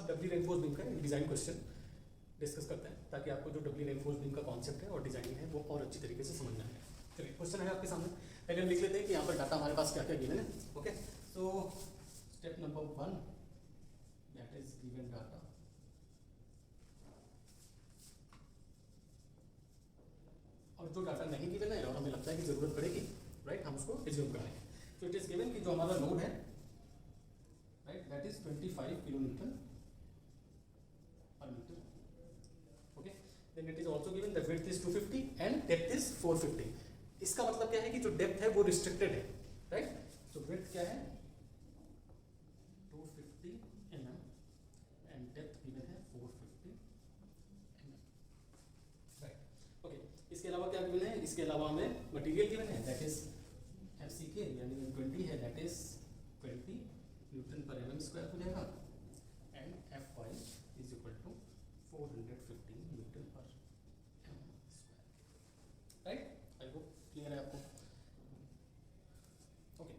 अब डबली reinforce beam का design question discuss करते हैं ताकि आपको जो डबली रेनफोर्स बीम का कॉन्सेप्ट है और डिज़ाइनिंग है वो और अच्छी तरीके से समझ में आए। चलिए क्वेश्चन है आपके सामने, पहले हम लिख लेते हैं कि यहाँ पर डाटा हमारे पास क्या क्या गिवन है। Okay, so step number 1 that is given data, और जो डाटा नहीं गिवन है और हमें लगता है कि जरूरत पड़ेगी, राइट, हम उसको एज्यूम करेंगे। तो इट इज गिवन कि जो हमारा लोड है, right, that is 25 kilo newton per metre. Okay, then it is also given the width is 250 and depth is 450। इसका मतलब क्या है कि जो डेप्थ है वो रिस्ट्रिक्टेड है, राइट। तो विड्थ क्या है 250 mm एंड डेप्थ गिवन है 450 mm, राइट। ओके, इसके अलावा क्या गिवन है, इसके अलावा हमें मटेरियल गिवन है दैट इज FCK यानी 20 है, that is 20 newton per mm square हो जाएगा, and Fy is equal to 415 newton per mm square, right. I hope clear है आपको। ओके,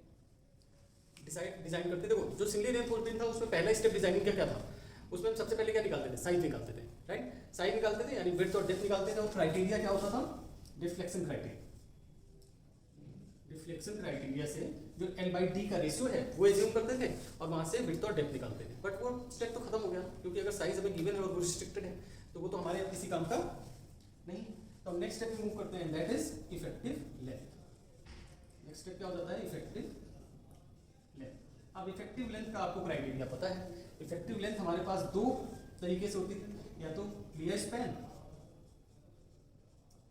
डिजाइन करते, देखो जो सिंगली रेनफोर्स्ड बीम था उसमें पहला स्टेप डिजाइनिंग का क्या था, उसमें हम सबसे पहले क्या निकालते थे, साइज निकालते थे, राइट, साइज निकालते थे यानी विड्थ और डेप्थ निकालते थे, और क्राइटेरिया क्या होता था, डिफ्लेक्शन क्राइटेरिया। डिफ्लेक्शन क्राइटेरिया से जो L/D का रेशियो है वो एज्यूम करते थे और वहां से विड्थ और डेप्थ निकालते थे। बट वो स्टेप तो खत्म हो गया, क्योंकि अगर साइज हमें गिवन है और वो रिस्ट्रिक्टेड है तो वो तो हमारे अब किसी काम का नहीं। तो हम नेक्स्ट स्टेप पे मूव करते हैं, that is effective length. Next step क्या हो जाता है, इफेक्टिव लेंथ। अब इफेक्टिव लेंथ का आपको क्राइटेरिया पता है। इफेक्टिव लेंथ हमारे पास दो तरीके से होती थी, या तो clear span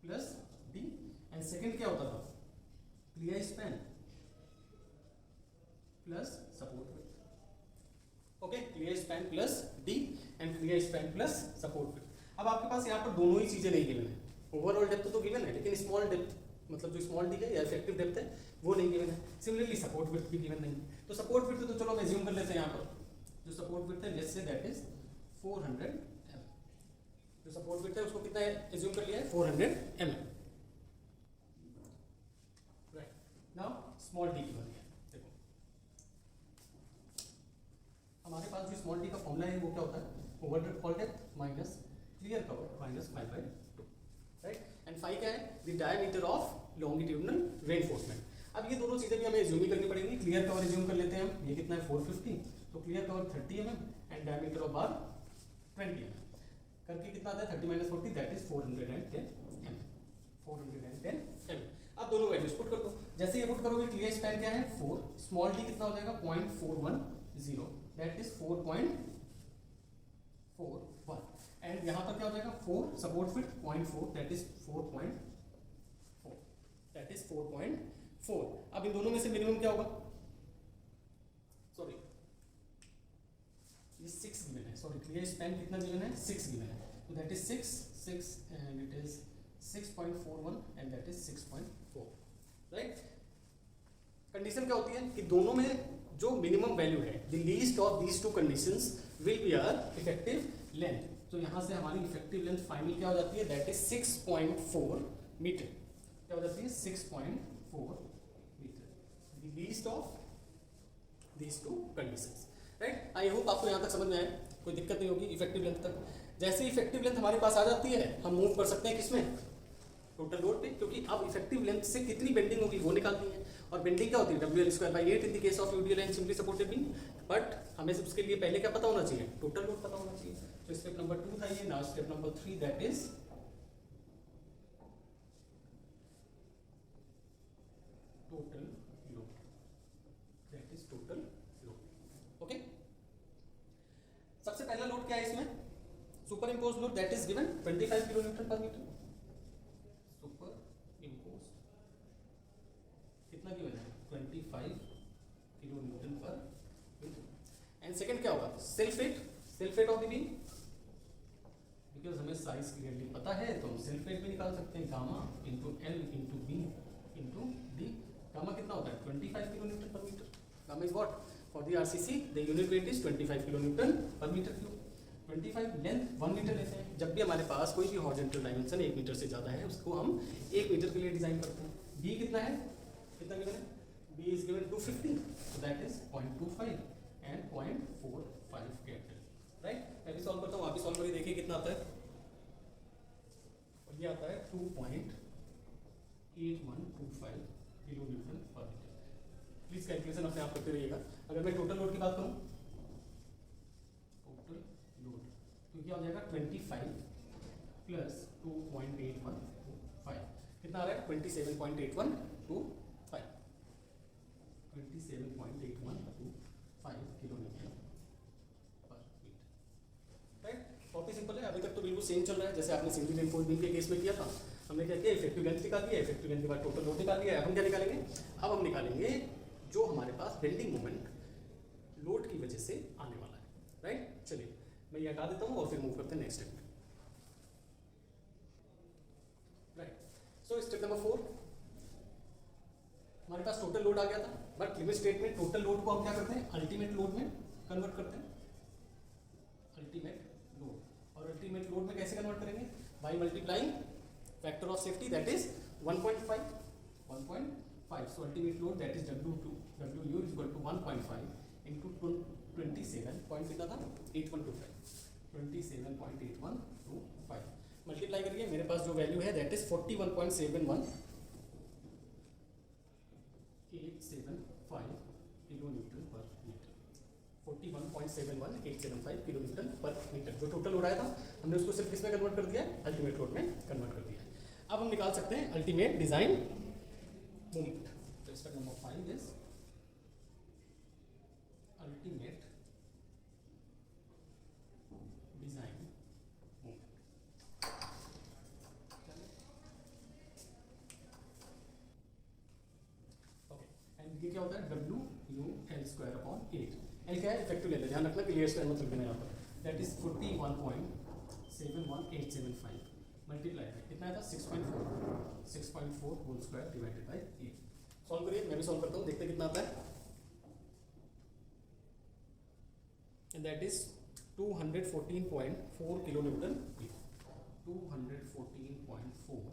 plus D, and second क्या होता था, clear span plus support width. Okay, clear span plus D and clear span plus support width. अब आपके पास यहाँ पर दोनों ही चीजें नहीं गिवन है, ओवरऑल डेप्थ तो गिवन है लेकिन स्मॉल डेप्थ मतलब जो स्मॉल डी है या इफेक्टिव डेप्थ है वो नहीं गिवन है। सिमिलरली सपोर्ट विड्थ भी गिवन नहीं है। तो सपोर्ट विड्थ तो चलो हम एज्यूम कर लेते हैं, यहाँ पर जो सपोर्ट विड्थ है let's say that is 400 mm। जो सपोर्ट विड्थ है उसको कितना एज्यूम कर लिया है, 400 mm, right. Now small D given है, देखो हमारे पास जो स्मॉल डी का फॉर्मूला है वो क्या होता है, overall depth minus clear cover minus 5/2, right. And phi क्या है, the diameter of longitudinal reinforcement. अब ये दोनों चीजें भी हमें एज्यूम ही करनी पड़ेंगी। क्लियर कवर एज्यूम कर लेते हैं हम, ये कितना है 450, तो clear cover 30 mm and diameter of bar 20 mm करके कितना आता है 30 - 40 दैट इज 410 mm, 410 mm। अब दोनों वैल्यूज पुट कर दो। जैसे ये पुट करोगे क्लियर स्पैन क्या है 4, स्मॉल डी कितना हो जाएगा 0.410 दैट इज 4.41, एंड यहाँ पर क्या हो जाएगा 4, support width 0.4 that is 4.4, that is 4.4। अब इन दोनों में से मिनिमम क्या होगा, सॉरी ये 6 गिवन है, सॉरी क्लियर स्पैन कितना गिवन है 6 गिवन है, तो that is 6 and it is 6.41 and that is 6.4, right. Condition क्या होती है कि दोनों में जो मिनिमम वैल्यू है, the least of these two conditions will be our effective length. तो यहां से हमारी इफेक्टिव लेंथ फाइनल क्या हो जाती है, दैट इज 6.4 मीटर। क्या हो जाती है 6.4 metre, the least of these two conditions, right. I hope आपको यहां तक समझ में आया, कोई दिक्कत नहीं होगी इफेक्टिव लेंथ तक। जैसे इफेक्टिव लेंथ हमारे पास आ जाती है हम मूव कर सकते हैं किसमें, टोटल लोड पे, क्योंकि अब इफेक्टिव लेंथ से कितनी बेंडिंग होगी वो निकालनी है। और बेंडिंग क्या होती है WL²/8 in the case of UDL and simply supported beam. But हमें उसके लिए पहले क्या पता होना चाहिए, टोटल लोड पता होना चाहिए। तो स्टेप नंबर 2 था ये। Now step number 3 that is total load, that is total load. Okay, सबसे पहला लोड क्या है इसमें, super impose load that is given 25 kilo newton per metre. Super impose कितना गिवन है 25 kilo newton per metre. And second क्या होगा, self weight of the beam, because हमें साइज क्लियरली पता है तो हम सेल्फ वेट भी निकाल सकते हैं, gamma into L into B into D. Gamma कितना होता है 25 kilo newton per metre. Gamma is what, for the RCC the unit weight is 25 kilo newton per metre cube. 25 length 1 metre लेते हैं। जब भी हमारे पास कोई भी हॉरिजॉन्टल डायमेंशन 1 मीटर से ज़्यादा है उसको हम 1 मीटर के लिए डिजाइन करते हैं। बी कितना है, कितना गिवन है, B is given 250, so that is 0.25 and 0.45 capital, right. कितना आता है, और ये आता है 2.8125 kilo newton per metre. Please calculation अपने आप करते रहिएगा। अगर मैं टोटल लोड की बात करूं, टोटल लोड तो क्या हो जाएगा 25 प्लस 2.8125 कितना आ रहा है 27.8125 27.8125 kilo newton per metre. Right, बहुत ही सिंपल है। अभी तक तो बिल्कुल सेम चल रहा है जैसे आपने सिंगल रेनफोर्स बीम के केस में किया था। हमने क्या किया, इफेक्टिव लेंथ निकाल दिया, इफेक्टिव लेंथ के बाद टोटल लोड निकाल दिया। अब हम क्या निकालेंगे, अब हम निकालेंगे जो हमारे पास बेंडिंग मोमेंट लोड की वजह से आने वाला है। राइट, चलिए मैं ये हटा देता हूँ और फिर मूव करते हैं नेक्स्ट स्टेप में। राइट, सो स्टेप नंबर 4, हमारे पास टोटल लोड आ गया था, बट लिमिट स्टेट में टोटल लोड को हम क्या करते हैं, अल्टीमेट लोड में कन्वर्ट करते हैं। अल्टीमेट लोड, और अल्टीमेट लोड में कैसे कन्वर्ट करेंगे, by multiplying factor of safety that is 1.5। So ultimate load that is W2 WU is equal to 1.5 into 27 point कितना था 8125 27.8125 मल्टीप्लाई करिए, मेरे पास जो वैल्यू है that is 41.71875 kilo newton per metre. 41.71875 kilo newton per metre जो total load आया था, हमने उसको सिर्फ किसमें कन्वर्ट कर दिया, अल्टीमेट लोड में कन्वर्ट कर दिया। अब हम निकाल सकते हैं अल्टीमेट डिजाइन मोमेंट। तो step number 5 is ultimate design moment. Okay, and ये क्या होता है, WU/L²/8। L क्या है, इफेक्टिव लेंथ, ध्यान रखना क्लियर स्क्वायर मतलब देना यहाँ पर, दैट इज 41.71875 मल्टीप्लाई है कितना था 6.4 whole square divided by 8। Solve करिए, मैं भी सॉल्व करता हूँ, देखते कितना आता है। That is 214.4 kilo newton metre. 214.4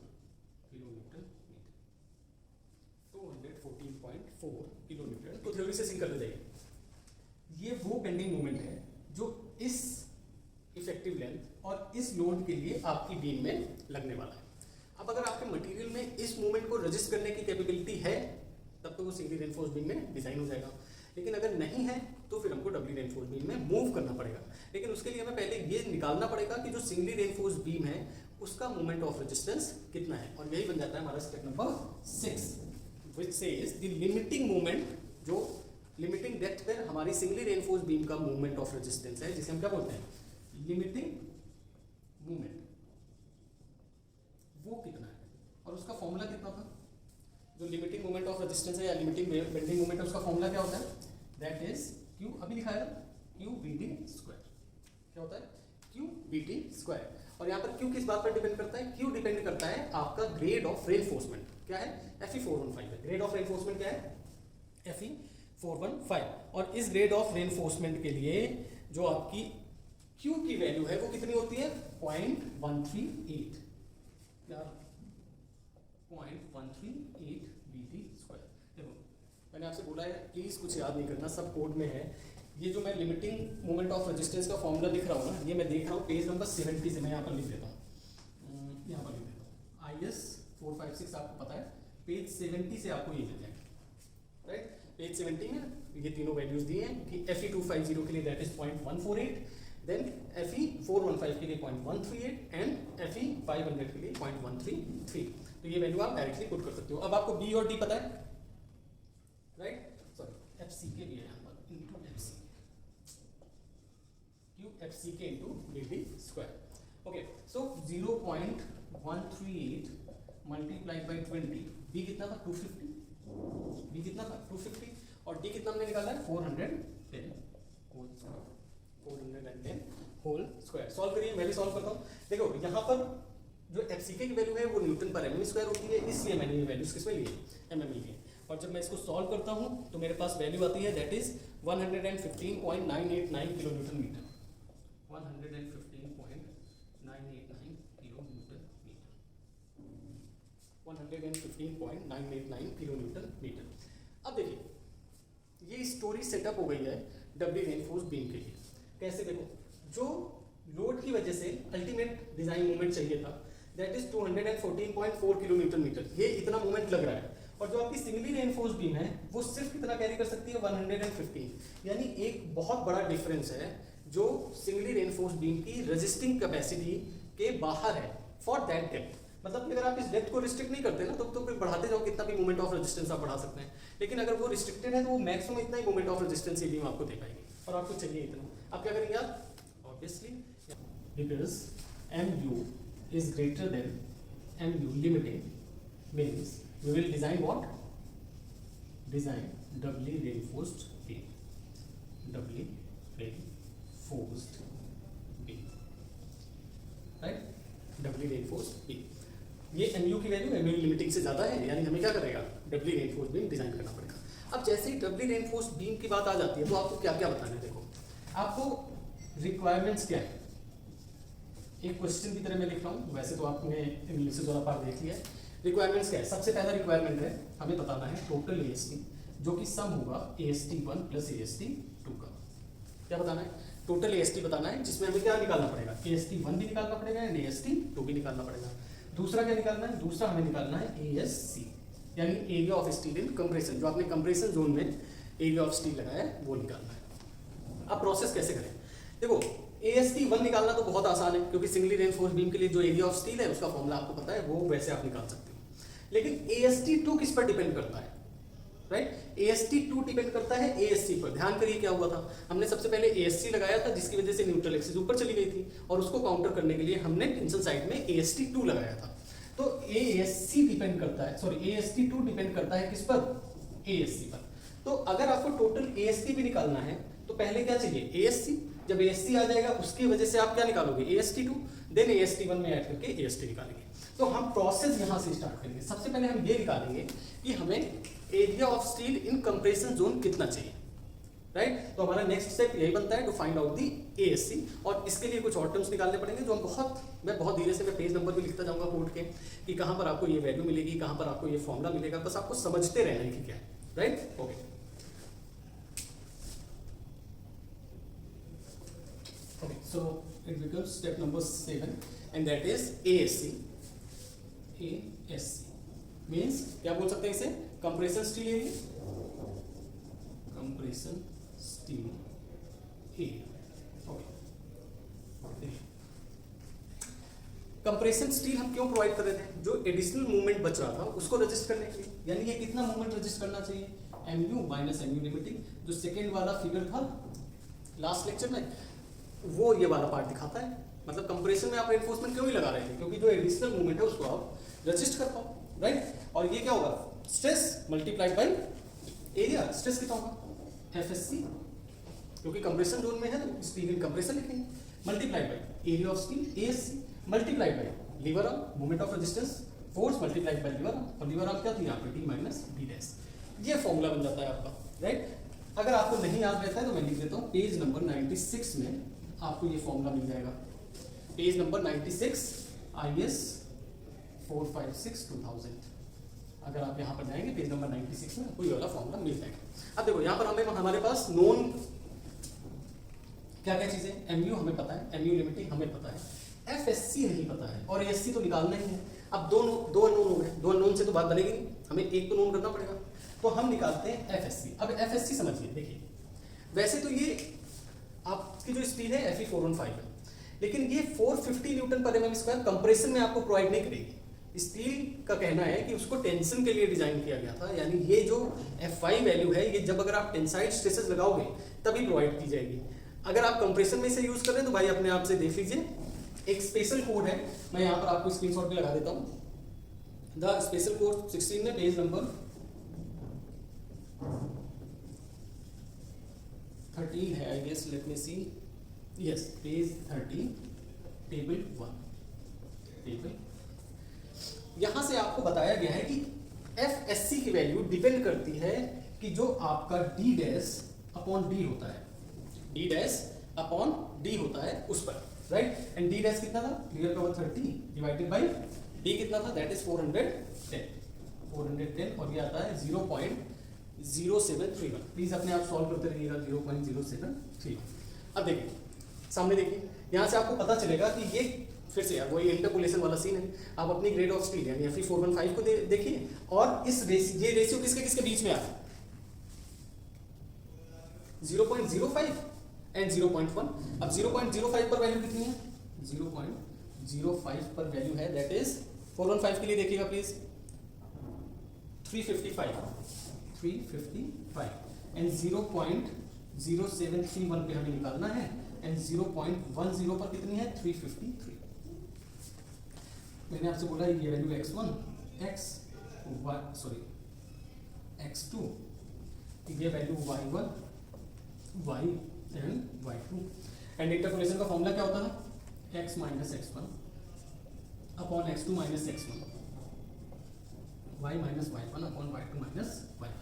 kilo newton metre, 214.4 kilo newton. तो थ्योरी से सिंक करते जाइए, ये वो बेंडिंग मोमेंट है जो इस इफेक्टिव लेंथ और इस लोड के लिए आपकी बीम में लगने वाला है। अब अगर आपके मटेरियल में इस मूवमेंट को रजिस्ट करने की कैपेबिलिटी है तब तो वो सिंगली रेनफोर्स बीम में डिजाइन हो जाएगा, लेकिन अगर नहीं है तो फिर हमको डबली रेनफोर्स बीम में मूव करना पड़ेगा। लेकिन उसके लिए हमें पहले ये निकालना पड़ेगा कि जो सिंगली रेनफोर्स बीम है उसका मोमेंट ऑफ रेजिस्टेंस कितना है, और यही बन जाता है हमारा step number 6 which says the limiting moment, जो लिमिटिंग डेप्थ पर हमारी सिंगली रेनफोर्स बीम का मोमेंट ऑफ रेजिस्टेंस है, जिसे हम क्या बोलते हैं, लिमिटिंग मोमेंट, वो कितना है और उसका फॉर्मूला कितना था। जो लिमिटिंग मोमेंट ऑफ रेजिस्टेंस है या लिमिटिंग बेंडिंग मोमेंट है उसका फॉर्मूला क्या होता है, दैट इज Q, अभी लिखा है QBD स्क्वायर। क्या होता है, QBD स्क्वायर। और यहाँ पर Q किस बात पर डिपेंड करता है, Q डिपेंड करता है आपका ग्रेड ऑफ रेनफोर्समेंट। क्या है, Fe415 है, ग्रेड ऑफ रेनफोर्समेंट क्या है, Fe415। और इस ग्रेड ऑफ रेनफोर्समेंट के लिए जो आपकी Q की वैल्यू है वो कितनी होती है, 0.138 यार, 0.138 BD स्क्वायर। देखो मैंने आपसे बोला है प्लीज कुछ याद नहीं करना, सब कोड में है। ये जो मैं लिमिटिंग मोमेंट ऑफ रेजिस्टेंस का फॉर्मूला लिख रहा हूँ ना, ये मैं देख रहा हूँ पेज नंबर 70 से, मैं यहाँ पर लिख देता हूँ, यहाँ पर लिख देता हूँ IS 456 आपको पता है, पेज 70 से आपको ये मिल जाएगा। राइट, पेज 70 में ये तीनों वैल्यूज दिए हैं कि Fe250 के लिए दैट इज 0.148, देन Fe415 के लिए 0.138 एंड Fe500 के लिए 0.133। तो ये वैल्यू आप डायरेक्टली पुट कर सकते हो। अब आपको B और D पता है, राइट, सॉरी FCK भी है यहाँ पर, into FCK, QFCK into BD square. Okay, so 0.138 multiplied by 20, B कितना था 250, B कितना था 250, और D कितना हमने निकाला है 410 होल स्क्वायर। सॉल्व करिए, मैं भी सॉल्व करता हूँ। देखो यहाँ पर जो FCK की वैल्यू है वो न्यूटन पर mm स्क्वायर होती है, इसलिए मैंने ये वैल्यूज किसमें लिए, mm लिए। और जब मैं इसको सॉल्व करता हूँ तो मेरे पास वैल्यू आती है that is 115.989 kilo newton metre, 115.989 kilo newton metre, 115.989 kilo newton metre. अब देखिए ये स्टोरी सेटअप हो गई है डबली रेनफोर्स बीम के लिए। कैसे, देखो जो लोड की वजह से अल्टीमेट डिजाइन मोमेंट चाहिए था, that is 214.4 kilo newton metre. ये इतना मोमेंट लग रहा है, और जो आपकी सिंगली रेनफोर्स बीम है वो सिर्फ कितना कैरी कर सकती है, 115। यानी एक बहुत बड़ा डिफरेंस है जो सिंगली रेनफोर्स बीम की रेजिस्टिंग कैपेसिटी के बाहर है फॉर दैट डेप्थ। मतलब कि अगर आप इस डेप्थ को रिस्ट्रिक्ट नहीं करते ना तो फिर बढ़ाते जाओ, कितना भी मोमेंट ऑफ रेजिस्टेंस आप बढ़ा सकते हैं, लेकिन अगर वो रिस्ट्रिक्टेड है तो वो मैक्सिमम इतना ही मोमेंट ऑफ रेजिस्टेंस ये बीम आपको दे पाएगी, और आपको चाहिए इतना। आप क्या करेंगे आप, obviously because MU is greater than MU limiting means we will design what? Design doubly reinforced beam. Doubly reinforced beam. Right? Doubly reinforced beam. ये MU की वैल्यू MU लिमिटिंग से ज़्यादा है, यानी हमें क्या करेगा, डबली रेनफोर्स बीम डिजाइन करना पड़ेगा। अब जैसे ही डबली रेनफोर्स बीम की बात आ जाती है तो आपको क्या क्या बताना है। देखो आपको रिक्वायरमेंट्स क्या है, एक क्वेश्चन की तरह मैं लिख रहा हूँ, वैसे तो आपने इंग्लिश से थोड़ा पार्ट देख लिया है। रिक्वायरमेंट्स क्या है, सबसे पहला रिक्वायरमेंट है हमें बताना है टोटल AST, जो कि सम होगा AST1 प्लस AST2 का। क्या बताना है, टोटल AST बताना है, जिसमें हमें क्या निकालना पड़ेगा, AST1 भी निकालना पड़ेगा एंड AST2 भी निकालना पड़ेगा। दूसरा क्या निकालना है, दूसरा हमें निकालना है ASC, यानी area of steel in compression, जो आपने कंप्रेशन जोन में एरिया ऑफ स्टील लगाया है वो निकालना है। अब प्रोसेस कैसे करें, देखो AST1 निकालना तो बहुत आसान है, क्योंकि सिंगली रेनफोर्स बीम के लिए जो एरिया ऑफ स्टील है उसका फॉर्मूला आपको पता है, वो वैसे आप निकाल सकते हो। लेकिन AST2 किस पर डिपेंड करता है, राइट? AST2 डिपेंड करता है ASC पर। ध्यान करिए क्या हुआ था, हमने सबसे पहले ASC लगाया था, जिसकी वजह से न्यूट्रल एक्सिस ऊपर चली गई थी, और उसको काउंटर करने के लिए हमने टेंशन साइड में AST2 लगाया था। तो ASC डिपेंड करता है, सॉरी AST2 डिपेंड करता है किस पर, ASC पर। तो अगर आपको टोटल AST भी निकालना है तो पहले क्या चाहिए, ASC। जब ASC आ जाएगा उसकी वजह से आप क्या निकालोगे, AST2, देन AST1 में ऐड करके AST निकालेंगे। तो हम प्रोसेस यहां से स्टार्ट करेंगे। सबसे पहले हम ये निकालेंगे कि हमें area of steel in compression zone कितना चाहिए, राइट? तो हमारा नेक्स्ट स्टेप यही बनता है, to find out the ASC, और इसके लिए कुछ और टर्म्स निकालने पड़ेंगे जो हम मैं बहुत धीरे से मैं पेज नंबर भी लिखता जाऊंगा कोड के, कि कहां पर आपको ये वैल्यू मिलेगी, कहां पर आपको ये फॉर्मूला मिलेगा, बस आपको समझते रहना है कि क्या है, right? Okay Okay, so it becomes step number 7 and that is ASC. ASC means क्या बोल सकते हैं इसे, compression steel area, compression steel area. Okay, compression steel हम क्यों प्रोवाइड कर रहे थे, जो एडिशनल मूवमेंट बच रहा था उसको रजिस्ट करने के लिए, यानी ये कितना मूवमेंट रजिस्ट करना चाहिए, MU माइनस MU लिमिटिंग, जो सेकेंड वाला फिगर था लास्ट लेक्चर में, वो ये वाला पार्ट दिखाता है। मतलब कंप्रेशन में आप रेनफोर्समेंट क्यों ही लगा रहे थे, क्योंकि जो एडिशनल मूवमेंट है उसको आप रजिस्ट कर पाओ, राइट? और ये क्या होगा, stress multiplied by area. Stress कितना होगा, FSC, क्योंकि कंप्रेशन जोन में है तो स्टील इन कंप्रेशन लिखेंगे, multiplied by area of steel ASC, multiplied by lever arm moment of resistance force, multiplied by lever arm, और लीवर आर्म क्या थी यहाँ पे, T माइनस B डैश। ये फॉर्मूला बन जाता है आपका, राइट? अगर आपको नहीं याद रहता है तो मैं लिख देता हूँ, पेज नंबर 96 में आपको ये फॉर्मूला मिल जाएगा। Page number 96 IS 456/2000। अगर आप यहाँ पर जाएंगे पेज नंबर 96 में आपको ये वाला फॉर्मूला मिल जाएगा। अब देखो यहाँ पर हमारे पास नोन क्या क्या चीजें, MU हमें पता है, MU लिमिटिंग हमें पता है, FSC नहीं पता है, और ASC तो निकालना ही है। अब दो अननोन हो गए, दो अननोन से तो बात बनेगी नहीं, हमें एक तो नोन करना पड़ेगा, तो हम निकालते हैं FSC। अब FSC समझिए, देखिए वैसे तो ये आपकी जो स्टील है Fe415 है, लेकिन ये 450 Newton per mm square compression में आपको प्रोवाइड नहीं करेगी। स्टील का कहना है कि उसको टेंशन के लिए डिजाइन किया गया था, यानी ये जो Fi वैल्यू है ये जब अगर आप टेंसाइल स्ट्रेसेस लगाओगे तभी प्रोवाइड की जाएगी। अगर आप कंप्रेशन में इसे यूज कर रहे हैं तो भाई अपने आप से देख लीजिए, एक स्पेशल कोड है, मैं यहाँ पर आपको स्क्रीनशॉट भी लगा देता हूँ। द स्पेशल कोड 16 में पेज नंबर 13 है, I guess, let me see, yes page 30 table 1 table. यहां से आपको बताया गया है कि FSC की वैल्यू डिपेंड करती है कि जो आपका D डैश अपॉन D होता है, D डैश अपॉन D होता है उस पर, राइट? एंड D डैश कितना था, clear cover 30 divided by D कितना था, दैट इज 410, और ये आता है 0.0731। प्लीज अपने आप सॉल्व करते रहिएगा, 0.0731। अब देखिए सामने देखिए, यहाँ से आपको पता चलेगा कि ये फिर से यार वही इंटरपोलेशन वाला सीन है। आप अपनी ग्रेड ऑफ स्टील यानी Fe415 को देखिए और इस ये रेशियो किसके किसके बीच में आता है, 0.05 एंड 0.1। अब 0.05 पर वैल्यू कितनी है, 0.05 पर वैल्यू है, दैट इज 415 के लिए देखिएगा प्लीज 355 एंड 0.0731 पे हमें निकालना है एंड 0.10 पर कितनी है 353। मैंने आपसे बोला ये वैल्यू x1 x2 ये value y1 y and y2 and interpolation का फॉर्मूला क्या होता है, x minus x1 upon x2 minus x1 y minus y1 upon y2 minus y1।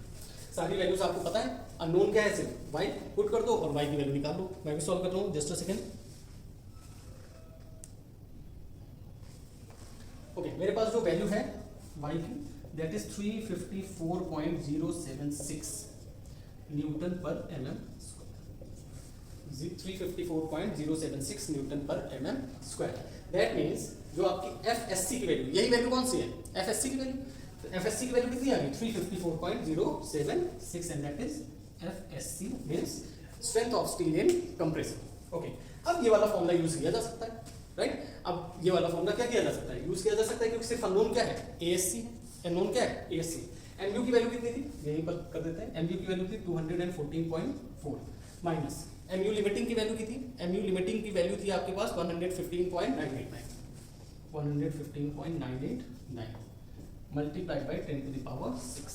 सारी वैल्यूज आपको पता है, अननोन क्या है सिर्फ y पुट कर दो और y की वैल्यू निकाल लो। मैं भी सॉल्व कर रहा हूँ, जस्ट अ सेकेंड। ओके, मेरे पास जो वैल्यू है y की that is 354.076 Newton per mm square, 354.076 Newton per mm square. That means जो आपकी FSC की वैल्यू, यही वैल्यू कौन सी है, FSC की वैल्यू। तो FSC की वैल्यू कितनी आ गई 354.076 and that is FSC means strength of steel in compression. Okay, अब ये वाला फॉर्मूला यूज किया जा सकता है, राइट। अब ये वाला फॉर्मूला क्या किया जा सकता है, यूज किया जा सकता है क्योंकि सिर्फ अननोन क्या है ASC है, अननोन क्या है ASC। MU की वैल्यू कितनी थी, यहीं पर कर देते हैं, MU की वैल्यू थी 214.4 माइनस MU लिमिटिंग की वैल्यू की थी, MU लिमिटिंग की वैल्यू थी आपके पास 115.989 multiplied by 10 to the power 6,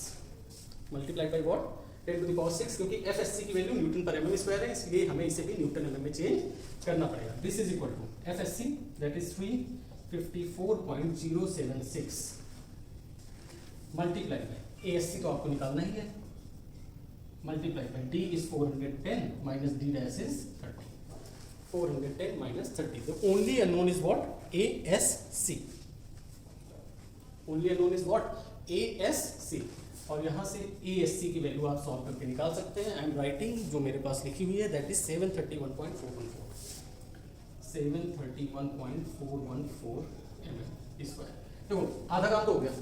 multiplied by what 10 to the power 6, क्योंकि FSC की value newton per mm square है, इसलिए हमें इसे भी न्यूटन mm में चेंज करना पड़ेगा। This is equal to FSC that is 354.076 multiplied by ASC तो आपको निकालना ही है, multiplied by D is 410 minus D dash is 30, 410 minus 30। The only unknown is what, ASC, only unknown is what, ASC। और यहाँ से ASC की value आप सॉल्व करके निकाल सकते हैं। आई एम राइटिंग जो मेरे पास लिखी हुई है दैट इज 731.414 mm स्क्वायर। देखो आधा काम तो हो गया,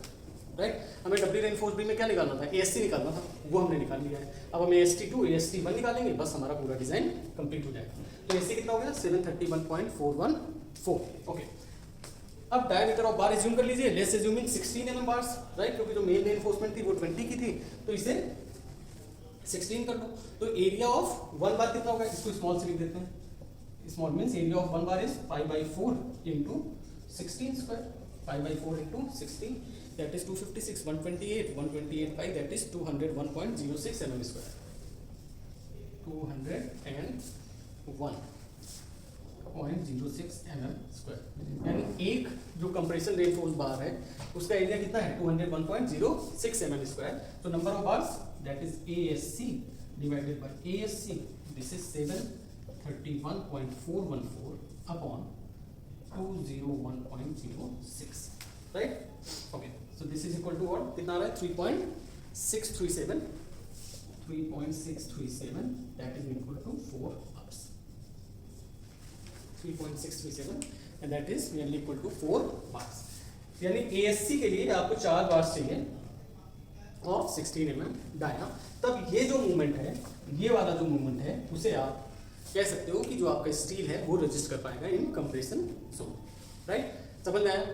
राइट। हमें डब्ल्यू रेनफोर्स बीम में क्या निकालना था, ASC निकालना था, वो हमने निकाल लिया है। अब हम AST2 AST1 निकालेंगे, बस हमारा पूरा डिजाइन कंप्लीट हो जाएगा। तो ASC कितना हो गया 731.414। ओके, अब डायमीटर ऑफ बार एज्यूम कर लीजिए, let's assuming 16 mm bars, right, क्योंकि जो मेन रेनफोर्समेंट थी वो 20 की थी, तो इसे 16 कर लो। तो एरिया ऑफ वन बार कितना होगा, इसको स्मॉल से लिख देते हैं, small means area of one bar is 5/4 into 16 square, 5/4 into 16 that is 256, 128, 128 that is 201.06 mm square, 201.06 mm square। यानी एक जो कंप्रेशन रेनफोर्स बार है उसका एरिया कितना है 201.06 mm square। तो number of bars that is ASC divided by ASC, this is 731.414 upon 201.06, right. Okay, so this is equal to what, कितना आ रहा है 3.637 that is equal to 4 hours, 3.637 and that is nearly equal to 4 bars। यानी ASC के लिए आपको 4 bars चाहिए और 16 mm dia, तब ये जो मूवमेंट है, ये वाला जो मूवमेंट है उसे आप कह सकते हो कि जो आपका स्टील है वो रजिस्ट कर पाएगा इन कंप्रेशन जोन, राइट। समझ में आया।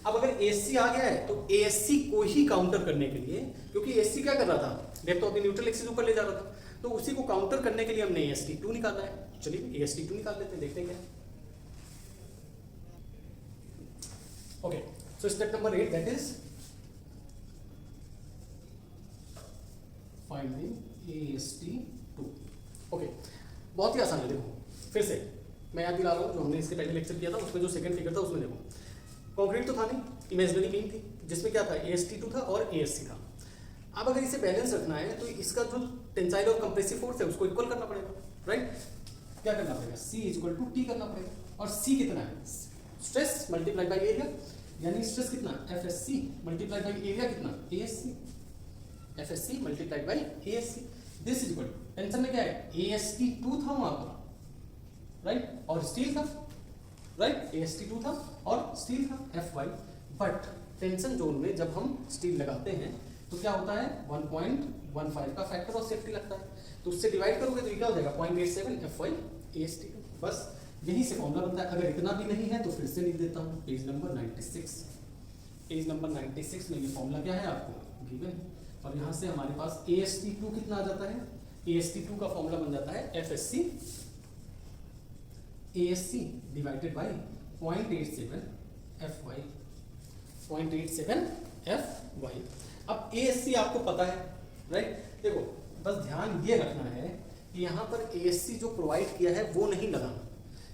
अब अगर ASC आ गया है तो ASC को ही काउंटर करने के लिए, क्योंकि ASC क्या कर रहा था, depth of the neutral axis ऊपर ले जा रहा था, तो उसी को काउंटर करने के लिए हमने AST2 निकालना है। चलिए AST2 निकाल लेते हैं, देखते हैं क्या। Okay, so step number 8 that is finding AST2। Okay, बहुत ही आसान है। देखो फिर से मैं याद दिला रहा हूँ, जो हमने इसके पहले लेक्चर किया था उसमें जो सेकंड फिगर था उसमें देखो कंक्रीट तो था नहीं, इमेजिनरी बीम थी जिसमें क्या था AST2 था और ASC था। अब अगर इसे बैलेंस रखना है तो इसका जो टेंसाइल और कंप्रेसिव फोर्स है उसको इक्वल करना पड़ेगा, राइट। क्या करना पड़ेगा, C = T करना पड़ेगा। और C कितना है, स्ट्रेस मल्टीप्लाई बाय एरिया, यानी स्ट्रेस कितना FSC मल्टीप्लाई बाय एरिया कितना ASC, FSC multiply by ASC। This is equal, tension में क्या है AST2 था वहां पर, राइट, और स्टील था, राइट, AST2 था और स्टील था FY। बट टेंशन जोन में जब हम स्टील लगाते हैं तो क्या होता है 1.15 का फैक्टर ऑफ सेफ्टी लगता है, तो उससे डिवाइड करोगे तो ये क्या हो जाएगा 0.87 FY AST2। बस यही से फॉर्मूला बनता है। अगर इतना भी नहीं है तो फिर से लिख देता हूँ, पेज नंबर 96। पेज नंबर 96 में ये फॉर्मूला क्या है आपको गिवन है, और यहाँ से हमारे पास AST2 कितना आ जाता है, AST2 का फॉर्मूला बन जाता है FSC ASC divided by 0.87 FY, 0.87 FY। अब ASC आपको पता है, राइट। देखो बस ध्यान ये रखना है कि यहाँ पर ASC जो प्रोवाइड किया है वो नहीं लगाना,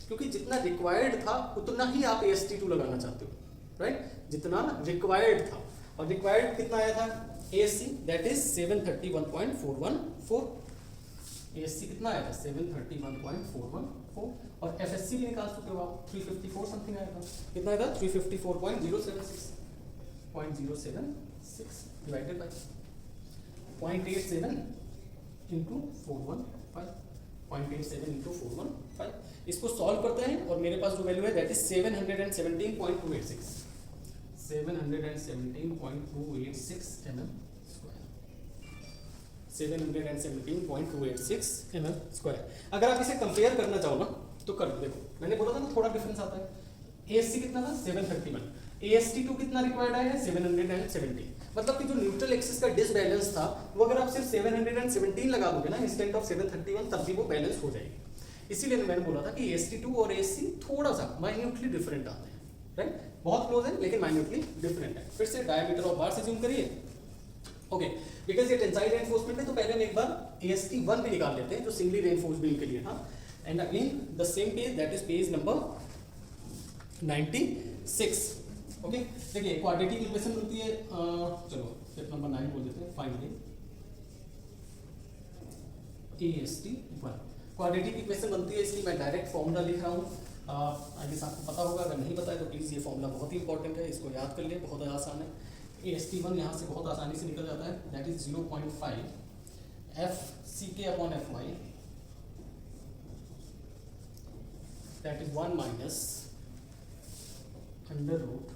क्योंकि जितना रिक्वायर्ड था उतना ही आप AST2 लगाना चाहते हो, राइट, जितना रिक्वायर्ड था। और रिक्वायर्ड कितना आया था ASC, दैट इज 731.414। ASC कितना आया था 731.414, और FSC भी निकाल चुके हो आप, 354 समथिंग आया था। कितना आया था 354.076 डिवाइडेड बाय 0.87 इंटू 415, 0.87 इंटू 415। इसको सॉल्व करते हैं और मेरे पास जो वैल्यू है that is 717.286, 717.286 mm square, 717.286 mm square. अगर आप इसे कंपेयर करना चाहो ना तो कर लो। देखो मैंने बोला था ना थोड़ा डिफरेंस आता है। ASC कितना था 731, AST2 कितना रिक्वायर्ड है 770। मतलब कि जो न्यूट्रल एक्सिस का डिसबैलेंस था वो अगर आप सिर्फ 717 लगा दोगे ना इंस्टेंट ऑफ 731, तब भी वो बैलेंस हो जाएगी। इसीलिए मैंने बोला था कि AST2 और ASC थोड़ा सा माइन्यूटली डिफरेंट आते हैं, राइट, बहुत क्लोज है लेकिन माइन्यूटली डिफरेंट है। फिर से डायमीटर ऑफ बार्स अज्यूम करिए, ओके, बिकॉज ये टेंसाइल रेनफोर्समेंट है तो पहले हम एक बार AST1 भी निकाल लेते हैं जो सिंगली रेनफोर्स बीम के लिए था। And again the same page, that is page number 96। Okay, देखिए क्वाड्रेटिक इक्वेशन बनती है, चलो स्टेप नंबर 9 बोल देते हैं, फाइनली AST1 क्वाड्रेटिक इक्वेशन बनती है, इसलिए मैं डायरेक्ट फॉर्मूला लिख रहा हूँ। आई गेस आपको पता होगा, अगर नहीं पता है तो प्लीज़ ये फॉर्मूला बहुत ही इंपॉर्टेंट है, इसको याद कर ले, बहुत आसान है। AST1 यहाँ से बहुत आसानी से निकल जाता है, that is 0.5 FCK/FY, that is 1 minus under root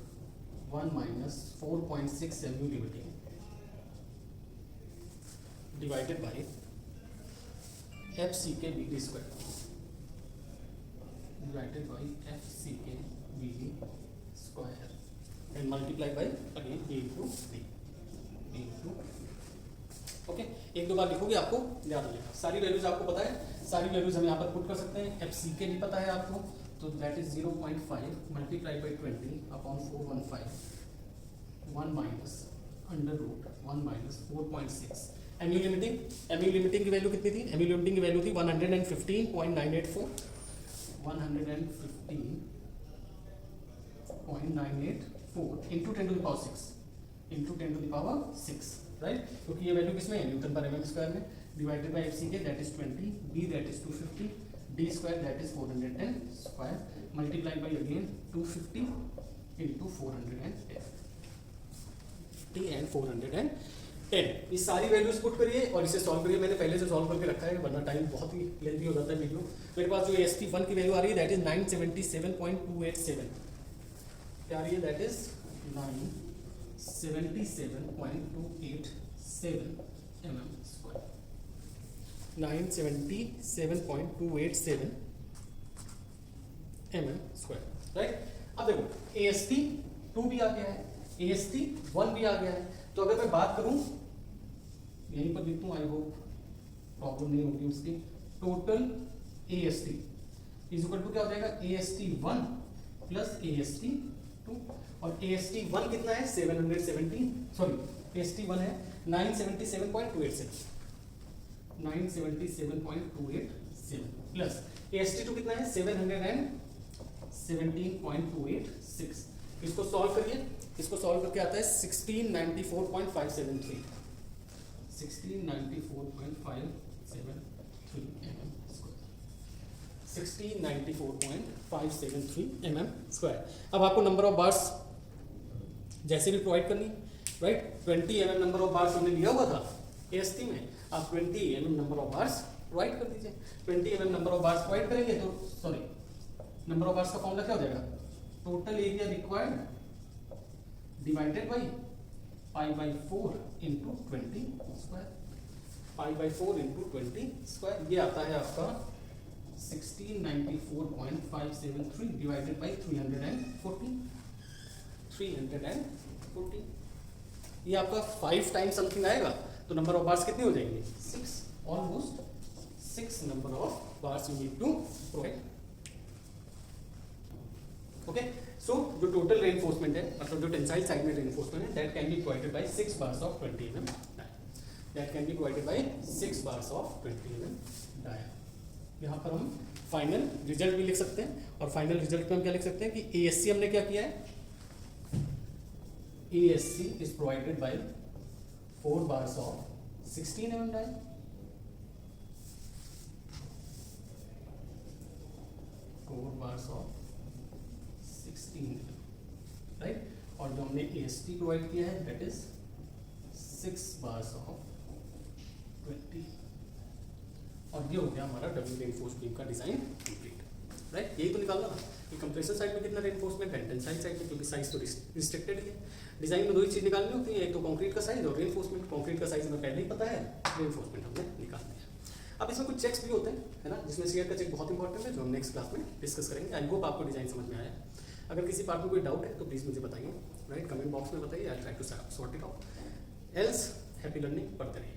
1 minus 4.6 mu limiting divided by FCK/BD square, divided by FCK/BD square and multiply by again A into D। Okay, एक दो बार लिखोगे आपको याद हो जाएगा। सारी वैल्यूज आपको पता है, सारी वैल्यूज हम यहाँ पर पुट कर सकते हैं। FCK भी पता है आपको, तो that is 0.5 multiply by 20/415, 1 minus under root 1 minus 4.6। MU limiting की वैल्यू कितनी थी, MU लिमिटिंग की वैल्यू थी 115.984, 115.984 into 10 to the power 6, into 10 to the power 6, right, क्योंकि ये वैल्यू किसमें है न्यूटन पर mm स्क्वायर में, divided by FCK that is 20, B that is 250, D square that is 410 square, multiply by again 250 into 410 and 410। ये सारी values put करिए और इसे सॉल्व करिए। मैंने पहले से सॉल्व करके रखा है वरना टाइम बहुत ही लेंथी हो जाता है वीडियो। मेरे पास जो AST1 की वैल्यू आ रही है दैट इज 977.287, क्या आ रही है, that is 977.287 mm square, 977.287 mm square, right. अब देखो AST2 भी आ गया है, AST1 भी आ गया है, तो अगर मैं बात करूं यहीं पर लिख दूं, आई होप प्रॉब्लम नहीं होगी उसकी। Total AST is equal to क्या हो जाएगा AST1 प्लस AST2, और AST1 कितना है 717, सॉरी AST1 है 977.287, 977.287 प्लस AST2 कितना है 717.286। इसको सॉल्व करिए, इसको सॉल्व करके आता है 1694.573, 1694.573 mm स्क्वायर, 1694.573 mm स्क्वायर। अब आपको नंबर ऑफ बार्स जैसे भी प्रोवाइड करनी, right, 20 mm number of bars हमने लिया हुआ था AST में, आप 20 mm number of bars provide कर दीजिए। 20 mm number of bars provide करेंगे तो सॉरी नंबर ऑफ बार्स का फॉर्मूला क्या हो जाएगा, total area required divided by pi by 4 into 20 square, pi by 4 into 20 square, ये आता है आपका 1694.573 डिवाइडेड बाई 340, ये आपका 5 टाइम्स समथिंग आएगा, तो नंबर ऑफ बार्स कितनी हो जाएंगे 6, almost 6 number of bars you need to provide. Okay, so जो टोटल रेनफोर्समेंट है, मतलब जो टेंसाइल साइड में रेनफोर्समेंट है, that can be provided by 6 bars of 20 mm dia, that can be provided by 6 bars of 20 mm dia. यहाँ पर हम final result भी लिख सकते हैं, और फाइनल रिजल्ट में हम क्या लिख सकते हैं कि ASC हमने क्या किया है, ASC is provided by 4 bars of 16 mm die, 4 bars of 16 mm, right? और जो हमने AST प्रोवाइड किया है that is 6 bars of 20, और ये हो गया हमारा डबल रेनफोर्स बीम का डिजाइन कंप्लीट, राइट? यही तो निकालना था कि कंप्रेसर साइड में कितना रेनफोर्समेंट है, टेंसाइल साइड में, क्योंकि साइज तो रिस्ट्रिक्टेड है। डिजाइन में दो ही चीज निकालनी होती है, एक तो कंक्रीट का साइज और रेनफोर्समेंट। कंक्रीट का साइज हमें पहले ही पता है, रेनफोर्समेंट हमने निकाल दिया। अब इसमें कुछ चेक्स भी होते हैं, है ना, जिसमें शियर का चेक बहुत इंपॉर्टेंट है, जो हम नेक्स्ट क्लास में डिस्कस करेंगे। आई होप आपको डिजाइन समझ में आया। अगर किसी पार्ट में कोई डाउट है तो प्लीज मुझे बताइए, राइट? कमेंट बॉक्स में बताइए, I try to sort it out. Else happy learning, पढ़ते रहिए।